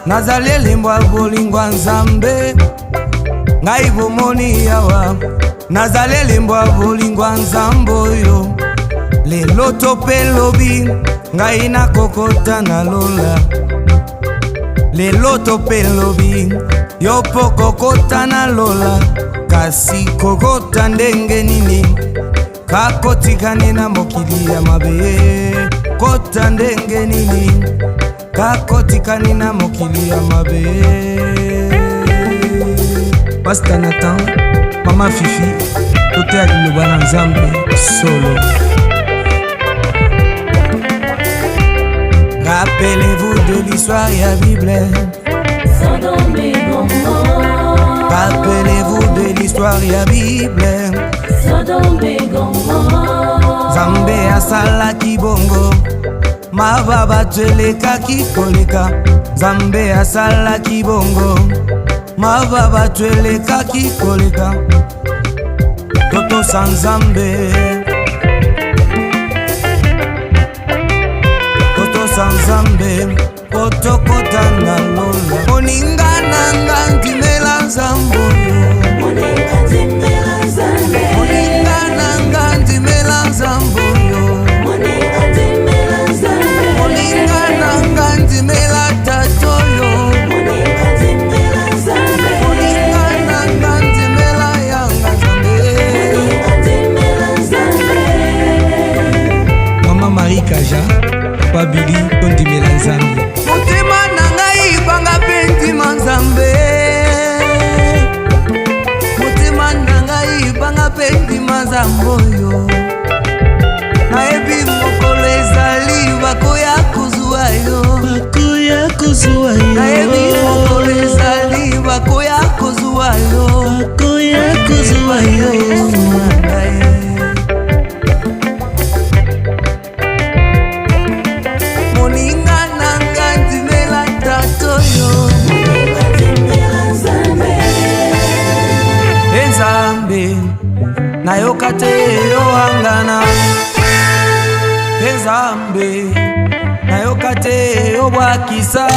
Nazaleli mbwa bolingwa nzambe ngai bomoni yawa nazaleli mbwa bolingwa nzambo yo lelo tope lobi ngai nakokota na lola lelo tope lobi yo pokokota na lola kasi kokota ndenge nini kakotikane na mokili ya mabe kota ndenge nini kakotikani na mokili ya mabe. Pastor Nathan, Mama Fifi, Tote Liloba na Nzambe solo. Rappelez-vous de l'histoire ya Bible. Sodome et Gomorrhe. Rappelez-vous de l'histoire ya Bible. Sodome et Gomorrhe. Nzambe asalaki bongo mababa twelekaki koleka Nzambe asalaki bongo mababa twelekaki koleka toto sa Nzambe toto sa Nzambe potokota na lola moninga nanga ndimela Nzambo Moninga ndimela Nzambe moninga nanga ndimela Nzambo Moninga ndimela Nzambe moninga nanga ndimela tato yo Moninga ndimela Nzambe moninga nanga ndimela yanga Nzambe Moninga ndimela Nzambe Mama Marie Kaja Babili tondimela Nzambe motema nanga ibanga pendima Nzambe motema nanga ibanga pendima Nzambo yo naebi mokolo ezali bakoya kozwa yo naebi mokolo ezali bakoya kozwa yo moninga nanga ndimela tato yo Moninga ndimela Nzambe Nzambe nayoka te yohangana Nzambe nayoka te yobwakisa